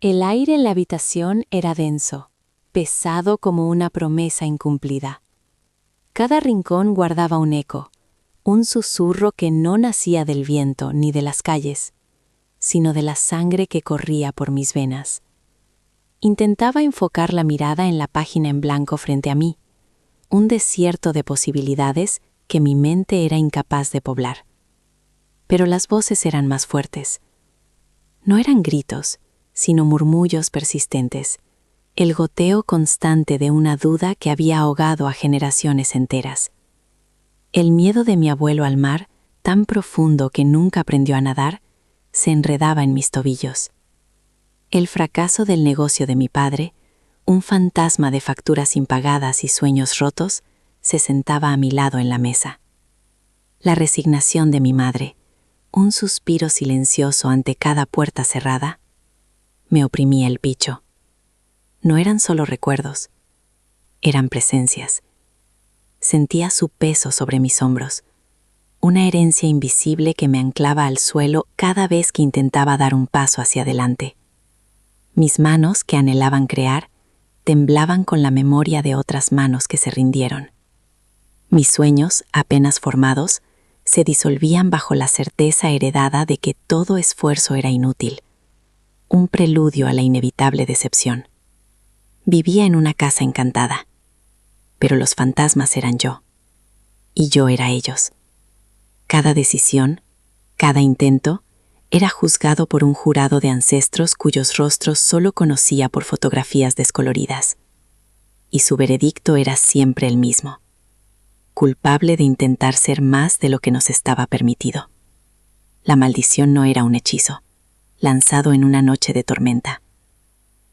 El aire en la habitación era denso, pesado como una promesa incumplida. Cada rincón guardaba un eco, un susurro que no nacía del viento ni de las calles, sino de la sangre que corría por mis venas. Intentaba enfocar la mirada en la página en blanco frente a mí, un desierto de posibilidades que mi mente era incapaz de poblar. Pero las voces eran más fuertes. No eran gritos, sino murmullos persistentes, el goteo constante de una duda que había ahogado a generaciones enteras. El miedo de mi abuelo al mar, tan profundo que nunca aprendió a nadar, se enredaba en mis tobillos. El fracaso del negocio de mi padre, un fantasma de facturas impagadas y sueños rotos, se sentaba a mi lado en la mesa. La resignación de mi madre, un suspiro silencioso ante cada puerta cerrada, me oprimía el pecho. No eran solo recuerdos, eran presencias. Sentía su peso sobre mis hombros, una herencia invisible que me anclaba al suelo cada vez que intentaba dar un paso hacia adelante. Mis manos, que anhelaban crear, temblaban con la memoria de otras manos que se rindieron. Mis sueños, apenas formados, se disolvían bajo la certeza heredada de que todo esfuerzo era inútil, un preludio a la inevitable decepción. Vivía en una casa encantada, pero los fantasmas eran yo, y yo era ellos. Cada decisión, cada intento, era juzgado por un jurado de ancestros cuyos rostros solo conocía por fotografías descoloridas. Y su veredicto era siempre el mismo: culpable de intentar ser más de lo que nos estaba permitido. La maldición no era un hechizo, lanzado en una noche de tormenta.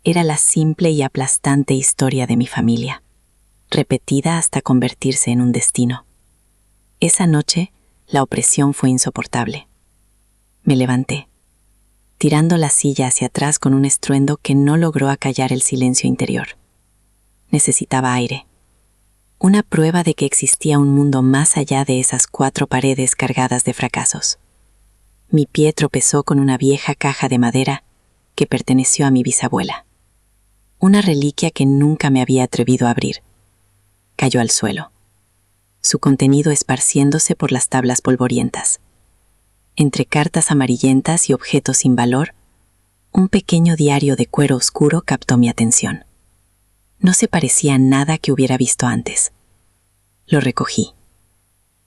Era la simple y aplastante historia de mi familia, repetida hasta convertirse en un destino. Esa noche, la opresión fue insoportable. Me levanté, tirando la silla hacia atrás con un estruendo que no logró acallar el silencio interior. Necesitaba aire. Una prueba de que existía un mundo más allá de esas 4 paredes cargadas de fracasos. Mi pie tropezó con una vieja caja de madera que perteneció a mi bisabuela. Una reliquia que nunca me había atrevido a abrir. Cayó al suelo, su contenido esparciéndose por las tablas polvorientas. Entre cartas amarillentas y objetos sin valor, un pequeño diario de cuero oscuro captó mi atención. No se parecía a nada que hubiera visto antes. Lo recogí.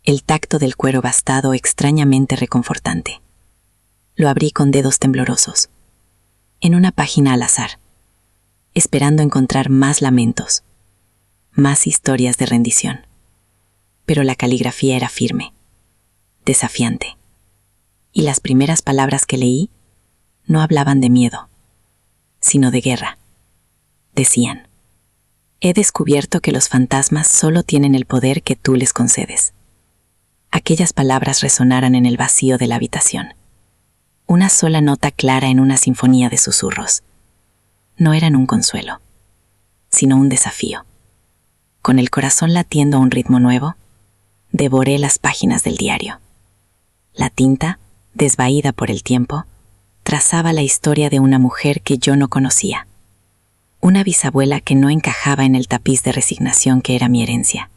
El tacto del cuero bastado extrañamente reconfortante. Lo abrí con dedos temblorosos. En una página al azar, esperando encontrar más lamentos, más historias de rendición. Pero la caligrafía era firme, desafiante. Y las primeras palabras que leí no hablaban de miedo, sino de guerra. Decían: he descubierto que los fantasmas solo tienen el poder que tú les concedes. Aquellas palabras resonaran en el vacío de la habitación. Una sola nota clara en una sinfonía de susurros. No eran un consuelo, sino un desafío. Con el corazón latiendo a un ritmo nuevo, devoré las páginas del diario. La tinta, desvaída por el tiempo, trazaba la historia de una mujer que yo no conocía. Una bisabuela que no encajaba en el tapiz de resignación que era mi herencia.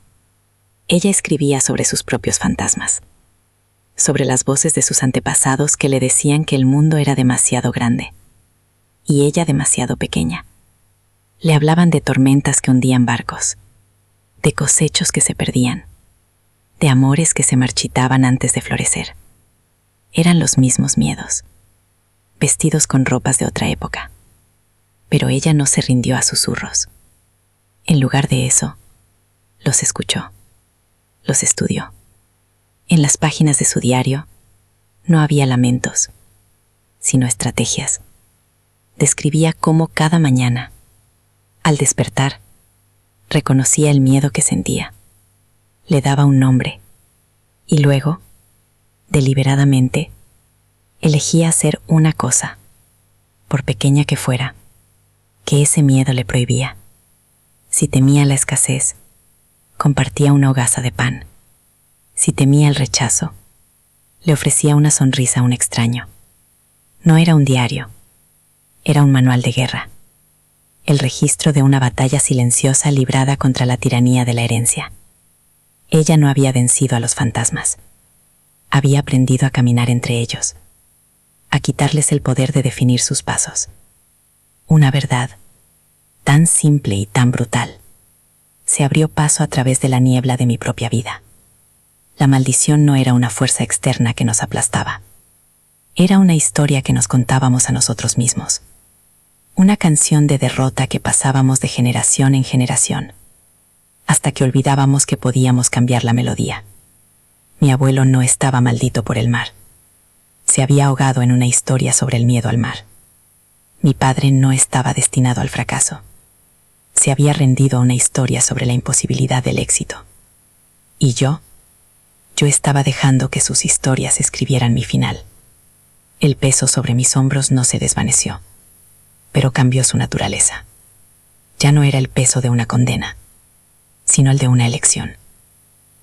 Ella escribía sobre sus propios fantasmas, sobre las voces de sus antepasados que le decían que el mundo era demasiado grande, y ella demasiado pequeña. Le hablaban de tormentas que hundían barcos, de cosechos que se perdían, de amores que se marchitaban antes de florecer. Eran los mismos miedos, vestidos con ropas de otra época. Pero ella no se rindió a susurros. En lugar de eso, los escuchó, los estudió. En las páginas de su diario no había lamentos, sino estrategias. Describía cómo cada mañana, al despertar, reconocía el miedo que sentía, le daba un nombre, y luego, deliberadamente, elegía hacer una cosa, por pequeña que fuera, que ese miedo le prohibía. Si temía la escasez, compartía una hogaza de pan. Si temía el rechazo, le ofrecía una sonrisa a un extraño. No era un diario, Era un manual de guerra, el registro de una batalla silenciosa librada contra la tiranía de la herencia. Ella no había vencido a los fantasmas. Había aprendido a caminar entre ellos, a quitarles el poder de definir sus pasos. Una verdad, tan simple y tan brutal, se abrió paso a través de la niebla de mi propia vida. La maldición no era una fuerza externa que nos aplastaba. Era una historia que nos contábamos a nosotros mismos. Una canción de derrota que pasábamos de generación en generación, hasta que olvidábamos que podíamos cambiar la melodía. Mi abuelo no estaba maldito por el mar. Se había ahogado en una historia sobre el miedo al mar. Mi padre no estaba destinado al fracaso. Se había rendido a una historia sobre la imposibilidad del éxito. Y yo estaba dejando que sus historias escribieran mi final. El peso sobre mis hombros no se desvaneció, pero cambió su naturaleza. Ya no era el peso de una condena, sino el de una elección.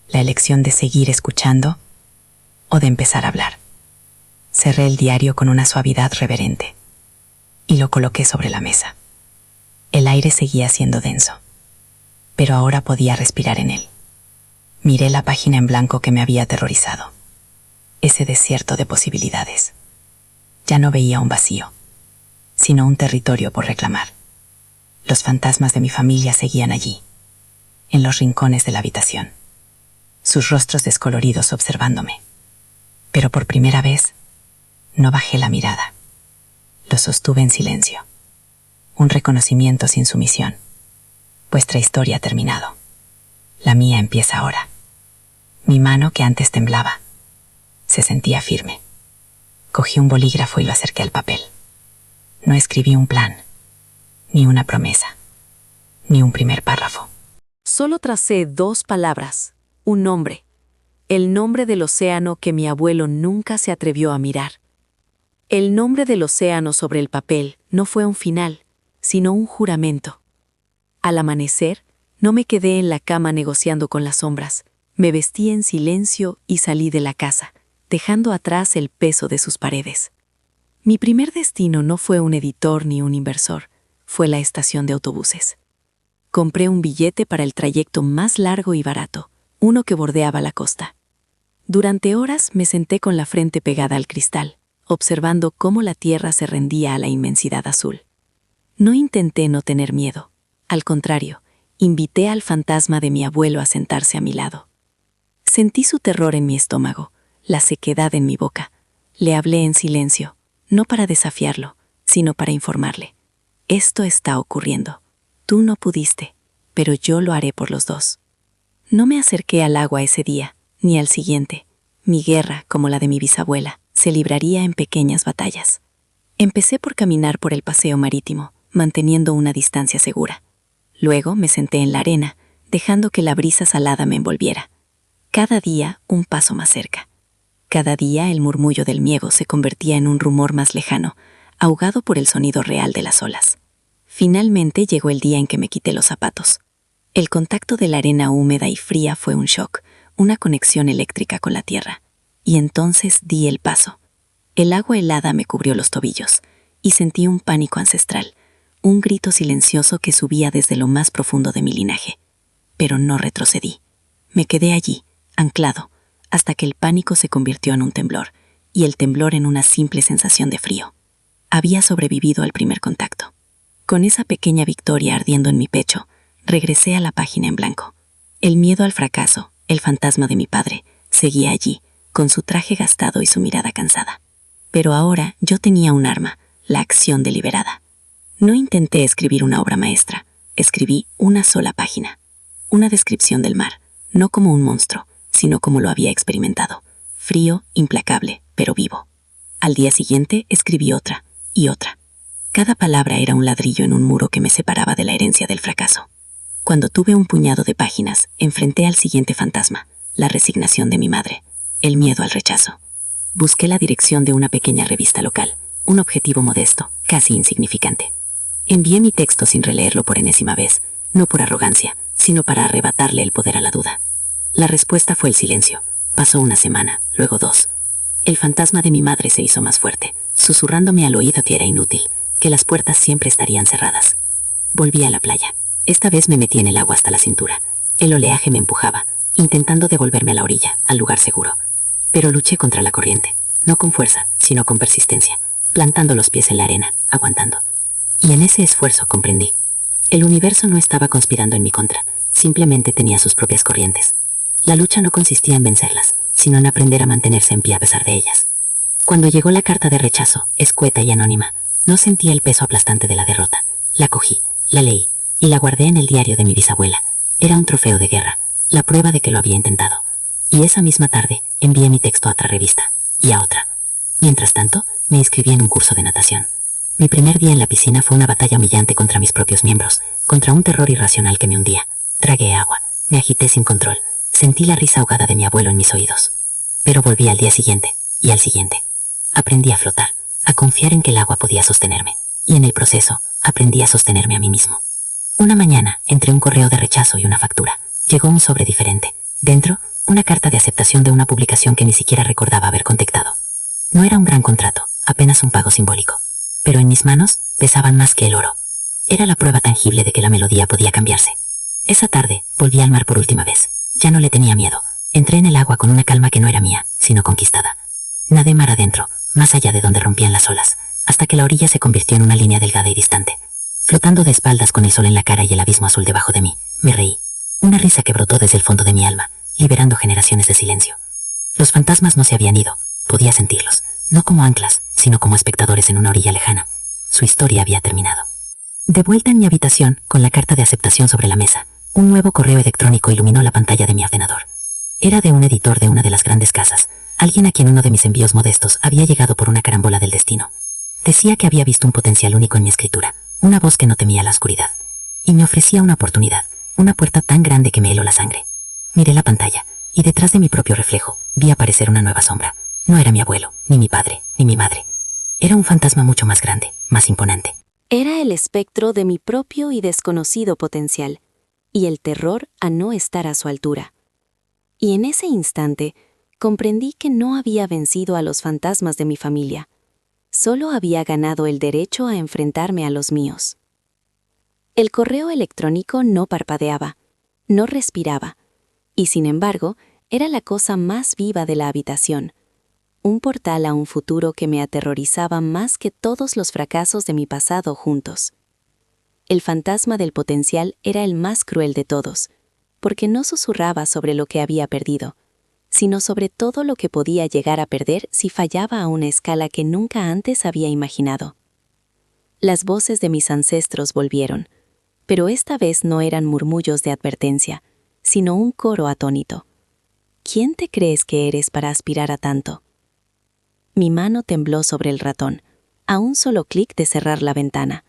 La elección de seguir escuchando o de empezar a hablar. Cerré el diario con una suavidad reverente y lo coloqué sobre la mesa. El aire seguía siendo denso, pero ahora podía respirar en él. Miré la página en blanco que me había aterrorizado. Ese desierto de posibilidades. Ya no veía un vacío, sino un territorio por reclamar. Los fantasmas de mi familia seguían allí, en los rincones de la habitación, sus rostros descoloridos observándome. Pero por primera vez, no bajé la mirada. Lo sostuve en silencio. Un reconocimiento sin sumisión. Vuestra historia ha terminado. La mía empieza ahora. Mi mano, que antes temblaba, se sentía firme. Cogí un bolígrafo y lo acerqué al papel. No escribí un plan, ni una promesa, ni un primer párrafo. Solo tracé 2 palabras, un nombre, el nombre del océano que mi abuelo nunca se atrevió a mirar. El nombre del océano sobre el papel no fue un final, sino un juramento. Al amanecer, no me quedé en la cama negociando con las sombras. Me vestí en silencio y salí de la casa, dejando atrás el peso de sus paredes. Mi primer destino no fue un editor ni un inversor, fue la estación de autobuses. Compré un billete para el trayecto más largo y barato, uno que bordeaba la costa. Durante horas me senté con la frente pegada al cristal, observando cómo la tierra se rendía a la inmensidad azul. No intenté no tener miedo. Al contrario, invité al fantasma de mi abuelo a sentarse a mi lado. Sentí su terror en mi estómago, la sequedad en mi boca. Le hablé en silencio, no para desafiarlo, sino para informarle. Esto está ocurriendo. Tú no pudiste, pero yo lo haré por los dos. No me acerqué al agua ese día, ni al siguiente. Mi guerra, como la de mi bisabuela, se libraría en pequeñas batallas. Empecé por caminar por el paseo marítimo, manteniendo una distancia segura. Luego me senté en la arena, dejando que la brisa salada me envolviera. Cada día un paso más cerca. Cada día el murmullo del miego se convertía en un rumor más lejano, ahogado por el sonido real de las olas. Finalmente llegó el día en que me quité los zapatos. El contacto de la arena húmeda y fría fue un shock, una conexión eléctrica con la tierra. Y entonces di el paso. El agua helada me cubrió los tobillos, y sentí un pánico ancestral, un grito silencioso que subía desde lo más profundo de mi linaje. Pero no retrocedí. Me quedé allí, anclado, hasta que el pánico se convirtió en un temblor, y el temblor en una simple sensación de frío. Había sobrevivido al primer contacto. Con esa pequeña victoria ardiendo en mi pecho, regresé a la página en blanco. El miedo al fracaso, el fantasma de mi padre, seguía allí, con su traje gastado y su mirada cansada. Pero ahora yo tenía un arma, la acción deliberada. No intenté escribir una obra maestra, escribí una sola página. Una descripción del mar, no como un monstruo, sino como lo había experimentado, frío, implacable, pero vivo. Al día siguiente escribí otra, y otra. Cada palabra era un ladrillo en un muro que me separaba de la herencia del fracaso. Cuando tuve un puñado de páginas, enfrenté al siguiente fantasma, la resignación de mi madre, el miedo al rechazo. Busqué la dirección de una pequeña revista local, un objetivo modesto, casi insignificante. Envié mi texto sin releerlo por enésima vez, no por arrogancia, sino para arrebatarle el poder a la duda. La respuesta fue el silencio. Pasó una semana, luego 2. El fantasma de mi madre se hizo más fuerte, susurrándome al oído que era inútil, que las puertas siempre estarían cerradas. Volví a la playa. Esta vez me metí en el agua hasta la cintura. El oleaje me empujaba, intentando devolverme a la orilla, al lugar seguro. Pero luché contra la corriente, no con fuerza, sino con persistencia, plantando los pies en la arena, aguantando. Y en ese esfuerzo comprendí. El universo no estaba conspirando en mi contra, simplemente tenía sus propias corrientes. La lucha no consistía en vencerlas, sino en aprender a mantenerse en pie a pesar de ellas. Cuando llegó la carta de rechazo, escueta y anónima, no sentí el peso aplastante de la derrota. La cogí, la leí, y la guardé en el diario de mi bisabuela. Era un trofeo de guerra, la prueba de que lo había intentado. Y esa misma tarde, envié mi texto a otra revista, y a otra. Mientras tanto, me inscribí en un curso de natación. Mi primer día en la piscina fue una batalla humillante contra mis propios miembros, contra un terror irracional que me hundía. Tragué agua, me agité sin control, sentí la risa ahogada de mi abuelo en mis oídos. Pero volví al día siguiente, y al siguiente. Aprendí a flotar, a confiar en que el agua podía sostenerme, y en el proceso, aprendí a sostenerme a mí mismo. Una mañana, entre un correo de rechazo y una factura, llegó un sobre diferente. Dentro, una carta de aceptación de una publicación que ni siquiera recordaba haber contactado. No era un gran contrato, apenas un pago simbólico. Pero en mis manos pesaban más que el oro. Era la prueba tangible de que la melodía podía cambiarse. Esa tarde, volví al mar por última vez. Ya no le tenía miedo. Entré en el agua con una calma que no era mía, sino conquistada. Nadé mar adentro, más allá de donde rompían las olas, hasta que la orilla se convirtió en una línea delgada y distante. Flotando de espaldas con el sol en la cara y el abismo azul debajo de mí, me reí. Una risa que brotó desde el fondo de mi alma, liberando generaciones de silencio. Los fantasmas no se habían ido, podía sentirlos, no como anclas, sino como espectadores en una orilla lejana. Su historia había terminado. De vuelta en mi habitación, con la carta de aceptación sobre la mesa, un nuevo correo electrónico iluminó la pantalla de mi ordenador. Era de un editor de una de las grandes casas, alguien a quien uno de mis envíos modestos había llegado por una carambola del destino. Decía que había visto un potencial único en mi escritura, una voz que no temía la oscuridad. Y me ofrecía una oportunidad, una puerta tan grande que me heló la sangre. Miré la pantalla, y detrás de mi propio reflejo, vi aparecer una nueva sombra. No era mi abuelo, ni mi padre, ni mi madre. Era un fantasma mucho más grande, más imponente. Era el espectro de mi propio y desconocido potencial, y el terror a no estar a su altura. Y en ese instante, comprendí que no había vencido a los fantasmas de mi familia. Solo había ganado el derecho a enfrentarme a los míos. El correo electrónico no parpadeaba, no respiraba, y sin embargo, era la cosa más viva de la habitación. Un portal a un futuro que me aterrorizaba más que todos los fracasos de mi pasado juntos. El fantasma del potencial era el más cruel de todos, porque no susurraba sobre lo que había perdido, sino sobre todo lo que podía llegar a perder si fallaba a una escala que nunca antes había imaginado. Las voces de mis ancestros volvieron, pero esta vez no eran murmullos de advertencia, sino un coro atónito. ¿Quién te crees que eres para aspirar a tanto? Mi mano tembló sobre el ratón, a un solo clic de cerrar la ventana,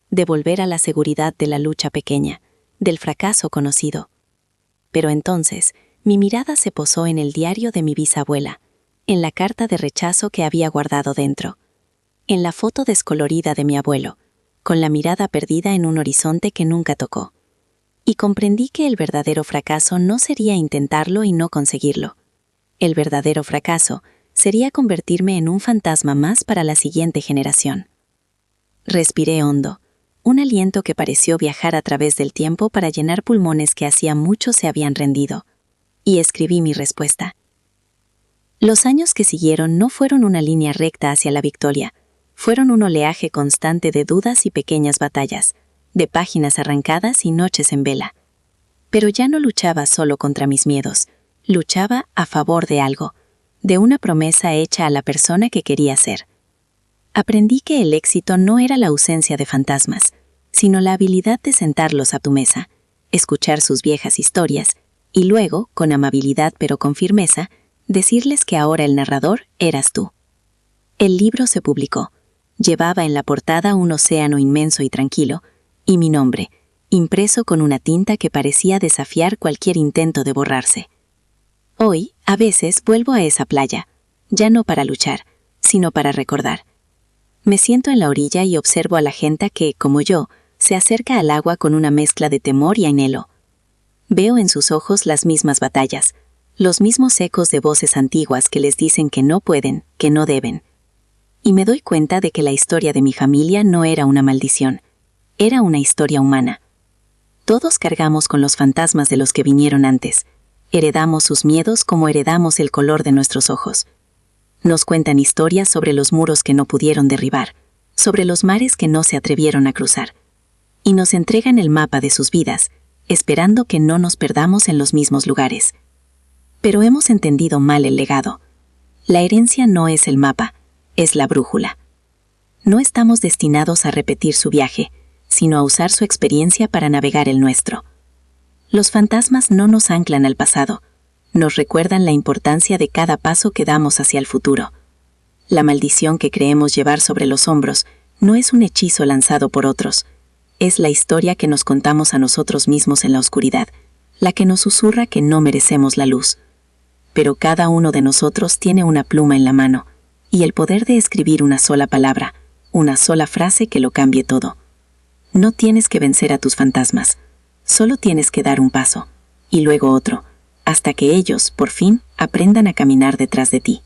de volver a la seguridad de la lucha pequeña, del fracaso conocido. Pero entonces, mi mirada se posó en el diario de mi bisabuela, en la carta de rechazo que había guardado dentro, en la foto descolorida de mi abuelo, con la mirada perdida en un horizonte que nunca tocó. Y comprendí que el verdadero fracaso no sería intentarlo y no conseguirlo. El verdadero fracaso sería convertirme en un fantasma más para la siguiente generación. Respiré hondo, un aliento que pareció viajar a través del tiempo para llenar pulmones que hacía mucho se habían rendido, y escribí mi respuesta. Los años que siguieron no fueron una línea recta hacia la victoria, fueron un oleaje constante de dudas y pequeñas batallas, de páginas arrancadas y noches en vela. Pero ya no luchaba solo contra mis miedos, luchaba a favor de algo, de una promesa hecha a la persona que quería ser. Aprendí que el éxito no era la ausencia de fantasmas, sino la habilidad de sentarlos a tu mesa, escuchar sus viejas historias, y luego, con amabilidad pero con firmeza, decirles que ahora el narrador eras tú. El libro se publicó. Llevaba en la portada un océano inmenso y tranquilo, y mi nombre, impreso con una tinta que parecía desafiar cualquier intento de borrarse. Hoy, a veces, vuelvo a esa playa, ya no para luchar, sino para recordar. Me siento en la orilla y observo a la gente que, como yo, se acerca al agua con una mezcla de temor y anhelo. Veo en sus ojos las mismas batallas, los mismos ecos de voces antiguas que les dicen que no pueden, que no deben. Y me doy cuenta de que la historia de mi familia no era una maldición, era una historia humana. Todos cargamos con los fantasmas de los que vinieron antes. Heredamos sus miedos como heredamos el color de nuestros ojos. Nos cuentan historias sobre los muros que no pudieron derribar, sobre los mares que no se atrevieron a cruzar. Y nos entregan el mapa de sus vidas, esperando que no nos perdamos en los mismos lugares. Pero hemos entendido mal el legado. La herencia no es el mapa, es la brújula. No estamos destinados a repetir su viaje, sino a usar su experiencia para navegar el nuestro. Los fantasmas no nos anclan al pasado, nos recuerdan la importancia de cada paso que damos hacia el futuro. La maldición que creemos llevar sobre los hombros no es un hechizo lanzado por otros, es la historia que nos contamos a nosotros mismos en la oscuridad, la que nos susurra que no merecemos la luz. Pero cada uno de nosotros tiene una pluma en la mano, y el poder de escribir una sola palabra, una sola frase que lo cambie todo. No tienes que vencer a tus fantasmas, solo tienes que dar un paso, y luego otro, hasta que ellos, por fin, aprendan a caminar detrás de ti.